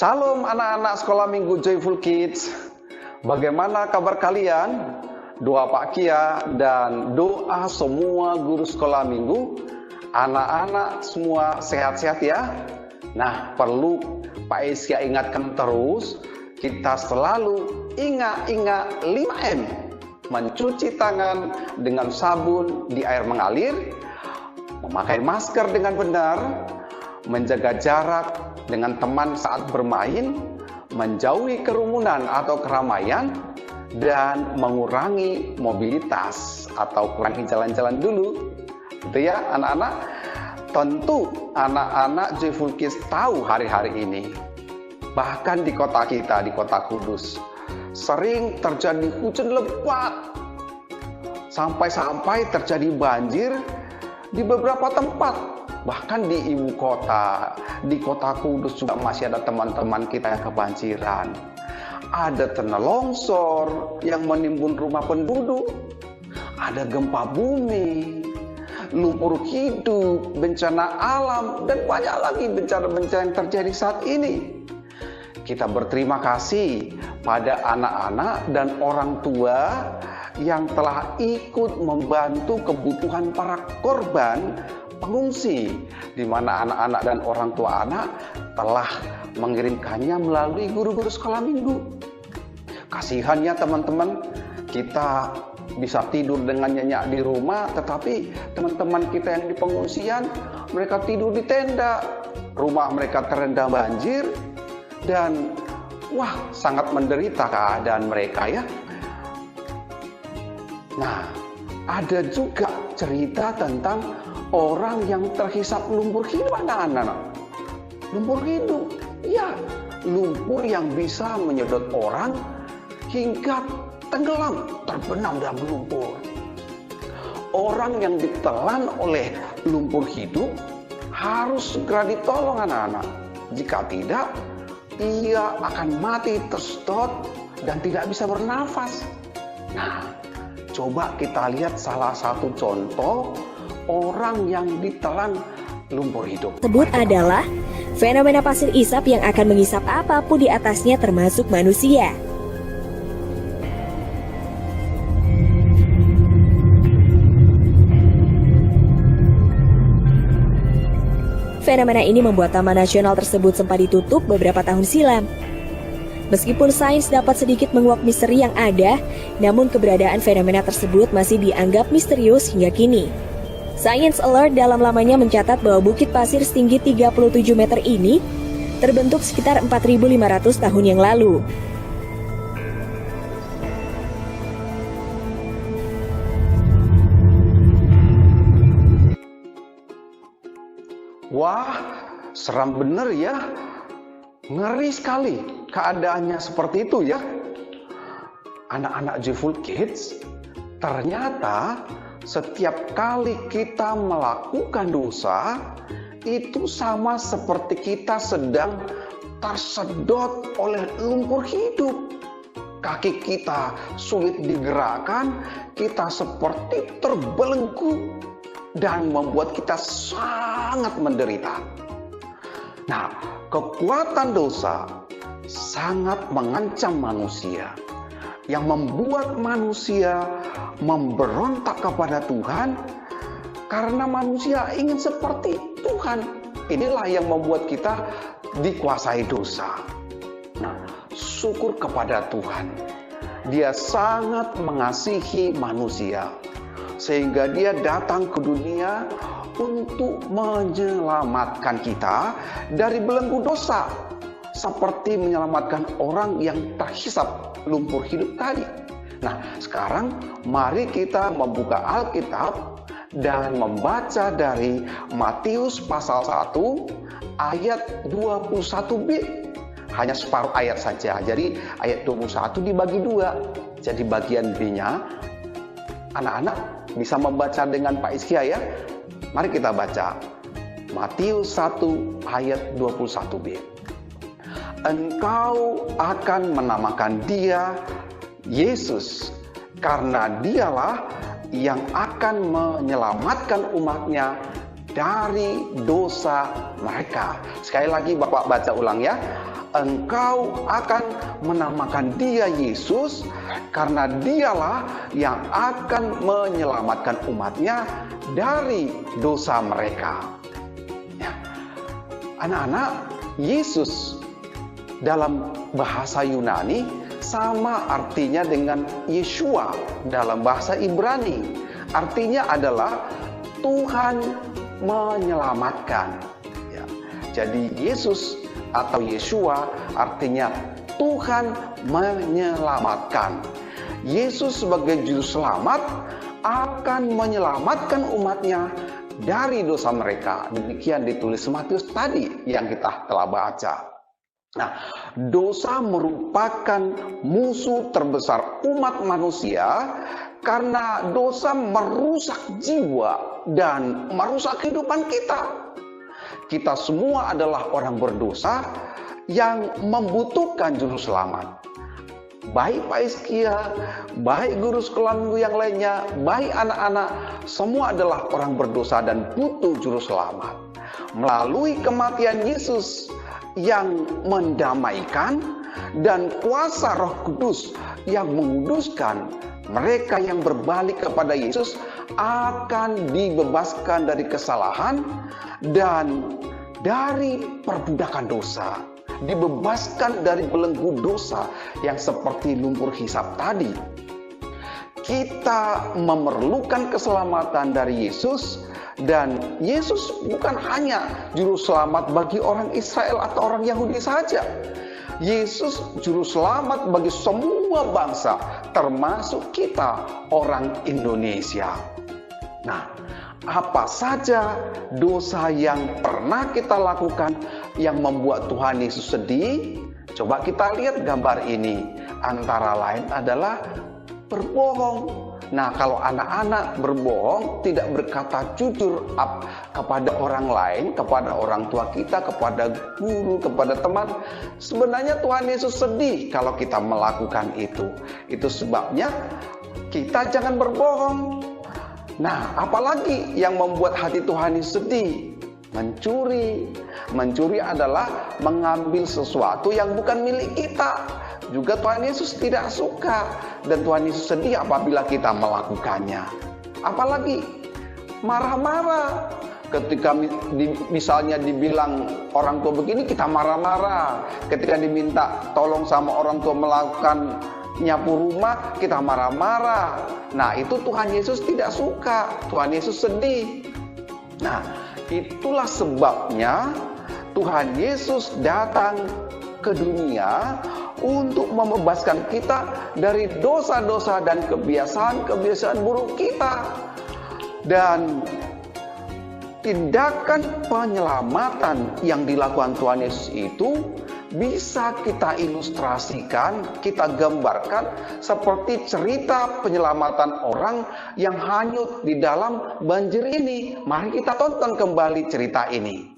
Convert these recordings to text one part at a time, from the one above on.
Shalom anak-anak sekolah minggu Joyful Kids. Bagaimana kabar kalian? Doa Pak Kia dan doa semua guru sekolah minggu, anak-anak semua sehat-sehat ya. Nah, perlu Pak Iskia ingatkan terus, kita selalu ingat 5M. Mencuci tangan dengan sabun di air mengalir, memakai masker dengan benar, menjaga jarak dengan teman saat bermain, menjauhi kerumunan atau keramaian, dan mengurangi mobilitas atau kurangi jalan-jalan dulu. Itu ya anak-anak. Tentu anak-anak Joyful Kids tahu hari-hari ini. Bahkan di kota kita, di kota Kudus, sering terjadi hujan lebat. Sampai-sampai terjadi banjir di beberapa tempat. Bahkan di ibu kota, di kota Kudus juga masih ada teman-teman kita yang kebanjiran. Ada tanah longsor yang menimbun rumah penduduk. Ada gempa bumi, lumpur hidup, bencana alam, dan banyak lagi bencana-bencana yang terjadi saat ini. Kita berterima kasih pada anak-anak dan orang tua yang telah ikut membantu kebutuhan para korban pengungsi, di mana anak-anak dan orang tua anak telah mengirimkannya melalui guru-guru sekolah minggu. Kasihannya teman-teman, kita bisa tidur dengan nyenyak di rumah, tetapi teman-teman kita yang di pengungsian, mereka tidur di tenda, rumah mereka terendam banjir, dan sangat menderita keadaan mereka ya. Nah, ada juga cerita tentang orang yang terhisap lumpur hidup anak-anak. Lumpur hidup, ya, lumpur yang bisa menyedot orang hingga tenggelam, terbenam dalam lumpur. Orang yang ditelan oleh lumpur hidup harus segera ditolong anak-anak. Jika tidak, ia akan mati tersedot dan tidak bisa bernafas. Nah, coba kita lihat salah satu contoh orang yang ditelan lumpur hidup. Tersebut adalah fenomena pasir isap yang akan mengisap apapun di atasnya termasuk manusia. Fenomena ini membuat Taman Nasional tersebut sempat ditutup beberapa tahun silam. Meskipun sains dapat sedikit menguak misteri yang ada, namun keberadaan fenomena tersebut masih dianggap misterius hingga kini. Science Alert dalam lamanya mencatat bahwa bukit pasir setinggi 37 meter ini terbentuk sekitar 4.500 tahun yang lalu. Wah, seram bener ya. Ngeri sekali keadaannya seperti itu ya. Anak-anak Joyful Kids, ternyata setiap kali kita melakukan dosa, itu sama seperti kita sedang tersedot oleh lumpur hidup. Kaki kita sulit digerakkan, kita seperti terbelenggu dan membuat kita sangat menderita. Nah, kekuatan dosa sangat mengancam manusia, yang membuat manusia memberontak kepada Tuhan karena manusia ingin seperti Tuhan. Inilah yang membuat kita dikuasai dosa. Nah, syukur kepada Tuhan. Dia sangat mengasihi manusia sehingga dia datang ke dunia untuk menyelamatkan kita dari belenggu dosa, seperti menyelamatkan orang yang terhisap lumpur hidup tadi. Nah, sekarang mari kita membuka Alkitab dan membaca dari Matius pasal 1 ayat 21b. Hanya separuh ayat saja. Jadi ayat 21 dibagi 2. Jadi bagian B-nya anak-anak bisa membaca dengan Pak Iskia ya. Mari kita baca Matius 1 ayat 21b. Engkau akan menamakan dia Yesus, karena dialah yang akan menyelamatkan umatnya dari dosa mereka. Sekali lagi Bapak baca ulang ya. engkau akan menamakan dia Yesus, karena dialah yang akan menyelamatkan umatnya dari dosa mereka. Ya. Anak-anak, Yesus dalam bahasa Yunani sama artinya dengan Yeshua dalam bahasa Ibrani. Artinya adalah Tuhan menyelamatkan. Ya. Jadi Yesus atau Yeshua artinya Tuhan menyelamatkan. Yesus sebagai juru selamat akan menyelamatkan umatnya dari dosa mereka. Demikian ditulis Matius tadi yang kita telah baca. Nah, dosa merupakan musuh terbesar umat manusia karena dosa merusak jiwa dan merusak kehidupan kita. Kita semua adalah orang berdosa yang membutuhkan juru selamat. Baik Pak Iskia, baik guru sekolah minggu yang lainnya, baik anak-anak, semua adalah orang berdosa dan butuh juru selamat. Melalui kematian Yesus yang mendamaikan dan kuasa Roh Kudus yang menguduskan, mereka yang berbalik kepada Yesus akan dibebaskan dari kesalahan dan dari perbudakan dosa, dibebaskan dari belenggu dosa yang seperti lumpur hisap tadi. Kita memerlukan keselamatan dari Yesus, dan Yesus bukan hanya juru selamat bagi orang Israel atau orang Yahudi saja. Yesus juru selamat bagi semua bangsa, termasuk kita orang Indonesia. Nah, apa saja dosa yang pernah kita lakukan yang membuat Tuhan Yesus sedih? Coba kita lihat gambar ini. Antara lain adalah berbohong. Nah, kalau anak-anak berbohong, tidak berkata jujur kepada orang lain, kepada orang tua kita, kepada guru, kepada teman, sebenarnya Tuhan Yesus sedih kalau kita melakukan itu. Itu sebabnya kita jangan berbohong. Nah, apalagi yang membuat hati Tuhan Yesus sedih? Mencuri. Mencuri adalah mengambil sesuatu yang bukan milik kita. Juga Tuhan Yesus tidak suka, dan Tuhan Yesus sedih apabila kita melakukannya. Apalagi marah-marah. Ketika misalnya dibilang orang tua begini, kita marah-marah. Ketika diminta tolong sama orang tua melakukan nyapu rumah, kita marah-marah. Nah, itu Tuhan Yesus tidak suka. Tuhan Yesus sedih. Nah, itulah sebabnya Tuhan Yesus datang ke dunia untuk membebaskan kita dari dosa-dosa dan kebiasaan-kebiasaan buruk kita. Dan tindakan penyelamatan yang dilakukan Tuhan Yesus itu bisa kita ilustrasikan, kita gambarkan seperti cerita penyelamatan orang yang hanyut di dalam banjir ini. Mari kita tonton kembali cerita ini.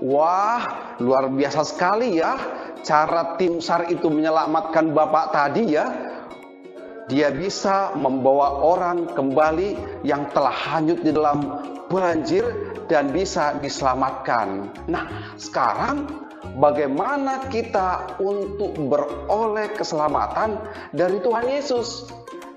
Wah, luar biasa sekali ya cara tim SAR itu menyelamatkan bapak tadi ya. Dia bisa membawa orang kembali yang telah hanyut di dalam banjir dan bisa diselamatkan. Nah, sekarang bagaimana kita untuk beroleh keselamatan dari Tuhan Yesus?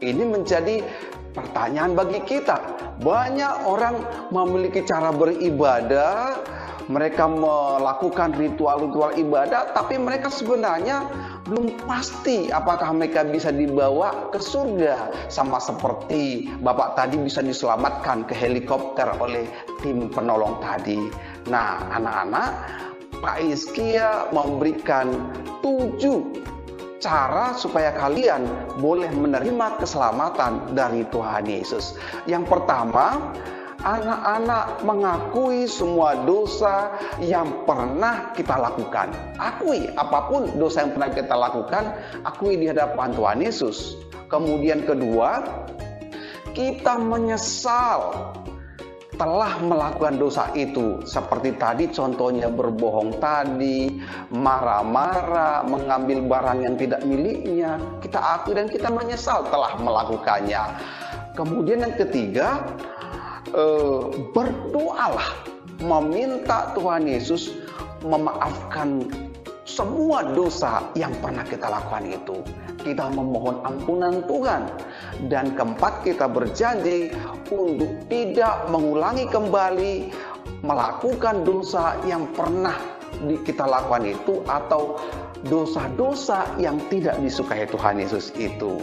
Ini menjadi pertanyaan bagi kita. Banyak orang memiliki cara beribadah, mereka melakukan ritual-ritual ibadah, tapi mereka sebenarnya belum pasti apakah mereka bisa dibawa ke surga. Sama seperti Bapak tadi bisa diselamatkan ke helikopter oleh tim penolong tadi. Nah, anak-anak, Pak Hizkia memberikan 7 cara supaya kalian boleh menerima keselamatan dari Tuhan Yesus. Yang pertama, anak-anak mengakui semua dosa yang pernah kita lakukan. Akui apapun dosa yang pernah kita lakukan, akui di hadapan Tuhan Yesus. Kemudian kedua, kita menyesal telah melakukan dosa itu. Seperti tadi contohnya berbohong tadi, marah-marah, mengambil barang yang tidak miliknya. Kita akui dan kita menyesal telah melakukannya. Kemudian yang ketiga, berdoalah, meminta Tuhan Yesus memaafkan semua dosa yang pernah kita lakukan itu. Kita memohon ampunan Tuhan. Dan keempat, kita berjanji untuk tidak mengulangi kembali melakukan dosa yang pernah kita lakukan itu, atau dosa-dosa yang tidak disukai Tuhan Yesus itu.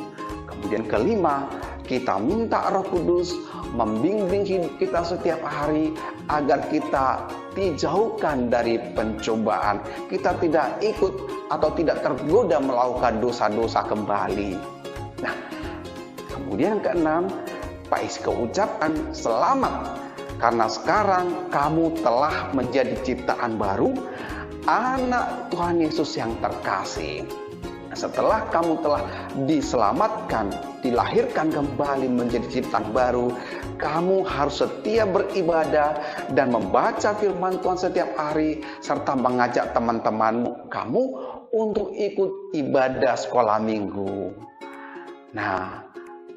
Kemudian kelima, kita minta Roh Kudus membimbing hidup kita setiap hari agar kita dijauhkan dari pencobaan. Kita tidak ikut atau tidak tergoda melakukan dosa-dosa kembali. Nah, kemudian yang keenam, Pak Hizkia ucapkan selamat karena sekarang kamu telah menjadi ciptaan baru, anak Tuhan Yesus yang terkasih. Setelah kamu telah diselamatkan, dilahirkan kembali menjadi ciptaan baru, kamu harus setia beribadah dan membaca firman Tuhan setiap hari, serta mengajak teman-temanmu kamu untuk ikut ibadah sekolah minggu. Nah,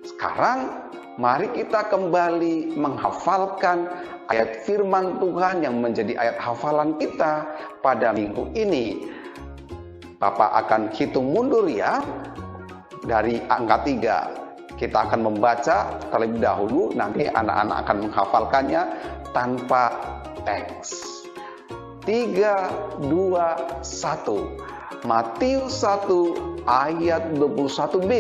sekarang mari kita kembali menghafalkan ayat firman Tuhan yang menjadi ayat hafalan kita pada minggu ini. Bapak akan hitung mundur ya, dari angka 3. Kita akan membaca terlebih dahulu, nanti anak-anak akan menghafalkannya tanpa teks. 3, 2, 1. Matius 1 ayat 21b.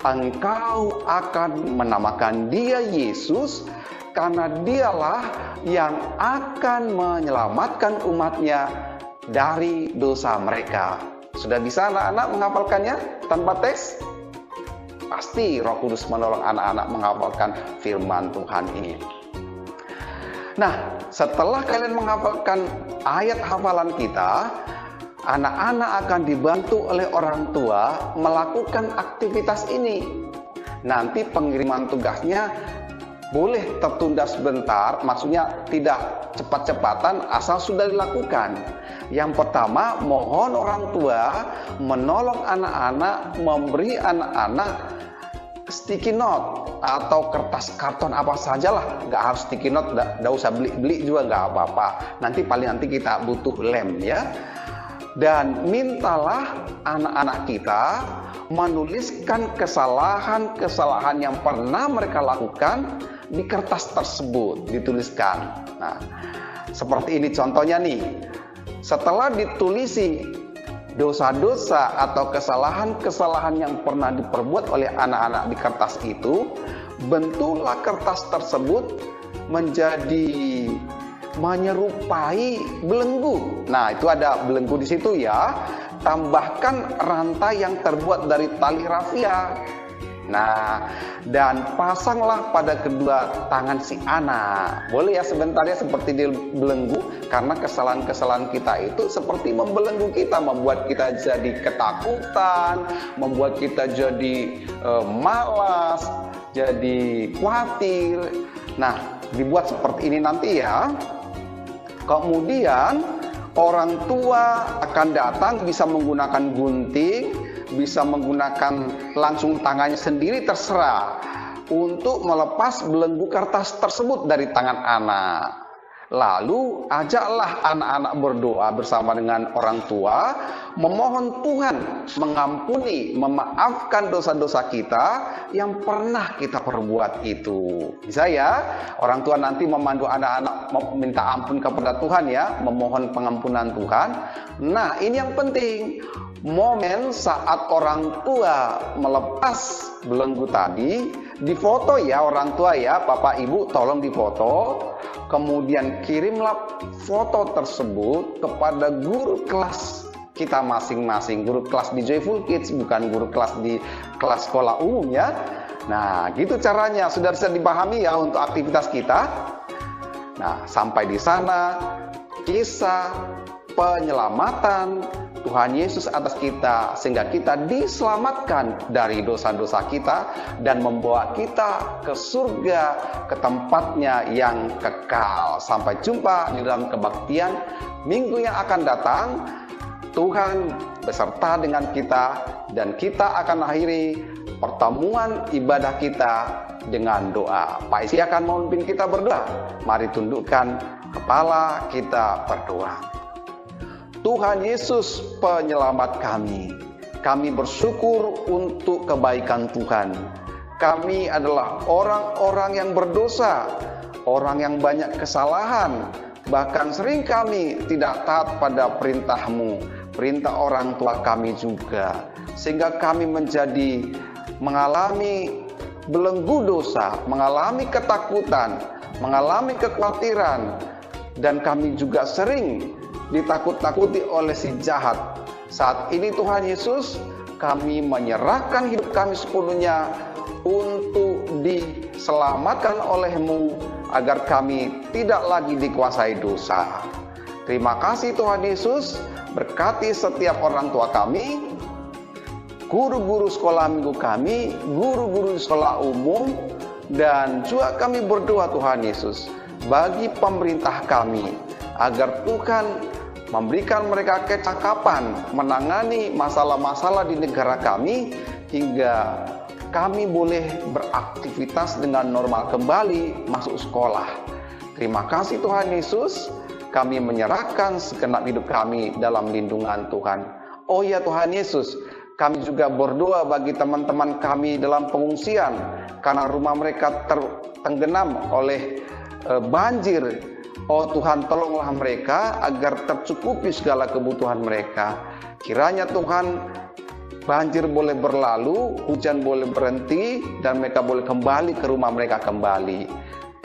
Engkau akan menamakan dia Yesus, karena dialah yang akan menyelamatkan umatnya dari dosa mereka. Sudah bisa anak-anak menghafalkannya tanpa teks? Pasti Roh Kudus menolong anak-anak menghafalkan firman Tuhan ini. Nah, setelah kalian menghafalkan ayat hafalan kita, anak-anak akan dibantu oleh orang tua melakukan aktivitas ini. Nanti pengiriman tugasnya boleh tertunda sebentar, maksudnya tidak cepat-cepatan asal sudah dilakukan. Yang pertama, mohon orang tua menolong anak-anak, memberi anak-anak sticky note atau kertas karton apa sajalah, nggak harus sticky note, nggak usah beli juga nggak apa-apa. Nanti kita butuh lem ya. Dan mintalah anak-anak kita menuliskan kesalahan-kesalahan yang pernah mereka lakukan di kertas tersebut, dituliskan. Nah, seperti ini contohnya nih. Setelah ditulisi dosa-dosa atau kesalahan-kesalahan yang pernah diperbuat oleh anak-anak di kertas itu, bentuklah kertas tersebut menjadi menyerupai belenggu. Nah, itu ada belenggu di situ ya. Tambahkan rantai yang terbuat dari tali rafia. Nah, dan pasanglah pada kedua tangan si anak. Boleh ya sebentar ya seperti di belenggu, karena kesalahan-kesalahan kita itu seperti membelenggu kita, membuat kita jadi ketakutan, membuat kita jadi malas, jadi khawatir. Nah, dibuat seperti ini nanti ya. Kemudian orang tua akan datang bisa menggunakan gunting, bisa menggunakan langsung tangannya sendiri terserah untuk melepas belenggu kertas tersebut dari tangan anak. Lalu ajaklah anak-anak berdoa bersama dengan orang tua, memohon Tuhan mengampuni, memaafkan dosa-dosa kita yang pernah kita perbuat itu. Bisa ya, orang tua nanti memandu anak-anak meminta ampun kepada Tuhan ya, memohon pengampunan Tuhan. Nah, ini yang penting. Momen saat orang tua melepas belenggu tadi, difoto ya orang tua ya, Bapak Ibu tolong difoto. Kemudian kirimlah foto tersebut kepada guru kelas kita masing-masing, guru kelas di Joyful Kids, bukan guru kelas di kelas sekolah umum ya. Nah, gitu caranya, sudah bisa dipahami ya untuk aktivitas kita. Nah, sampai di sana kisah penyelamatan Tuhan Yesus atas kita, sehingga kita diselamatkan dari dosa-dosa kita dan membawa kita ke surga, ke tempatnya yang kekal. Sampai jumpa di dalam kebaktian minggu yang akan datang. Tuhan beserta dengan kita dan kita akan akhiri pertemuan ibadah kita dengan doa. Pak Isi akan memimpin kita berdoa. Mari tundukkan kepala kita berdoa. Tuhan Yesus penyelamat kami. Kami bersyukur untuk kebaikan Tuhan. Kami adalah orang-orang yang berdosa, orang yang banyak kesalahan. Bahkan sering kami tidak taat pada perintah-Mu, perintah orang tua kami juga. Sehingga kami mengalami belenggu dosa, mengalami ketakutan, mengalami kekhawatiran. Dan kami juga sering ditakut-takuti oleh si jahat. Saat ini Tuhan Yesus, kami menyerahkan hidup kami sepenuhnya untuk diselamatkan oleh-Mu agar kami tidak lagi dikuasai dosa. Terima kasih Tuhan Yesus, berkati setiap orang tua kami, guru-guru sekolah minggu kami, guru-guru sekolah umum, dan juga kami berdoa Tuhan Yesus bagi pemerintah kami, agar Tuhan memberikan mereka kecakapan menangani masalah-masalah di negara kami, hingga kami boleh beraktivitas dengan normal kembali masuk sekolah. Terima kasih Tuhan Yesus, kami menyerahkan segenap hidup kami dalam lindungan Tuhan. Oh ya Tuhan Yesus, kami juga berdoa bagi teman-teman kami dalam pengungsian, karena rumah mereka tertenggelam oleh banjir. Oh Tuhan, tolonglah mereka agar tercukupi segala kebutuhan mereka. Kiranya Tuhan, banjir boleh berlalu, hujan boleh berhenti, dan mereka boleh kembali ke rumah mereka kembali.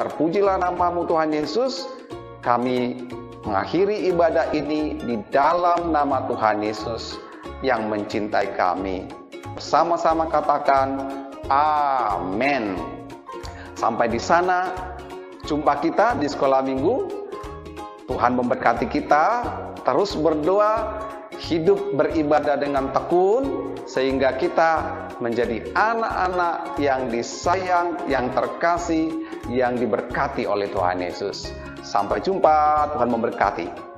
Terpujilah nama-Mu Tuhan Yesus. Kami mengakhiri ibadah ini di dalam nama Tuhan Yesus yang mencintai kami. Bersama-sama katakan amin. Sampai di sana jumpa kita di sekolah minggu. Tuhan memberkati kita, terus berdoa, hidup beribadah dengan tekun, sehingga kita menjadi anak-anak yang disayang, yang terkasih, yang diberkati oleh Tuhan Yesus. Sampai jumpa, Tuhan memberkati.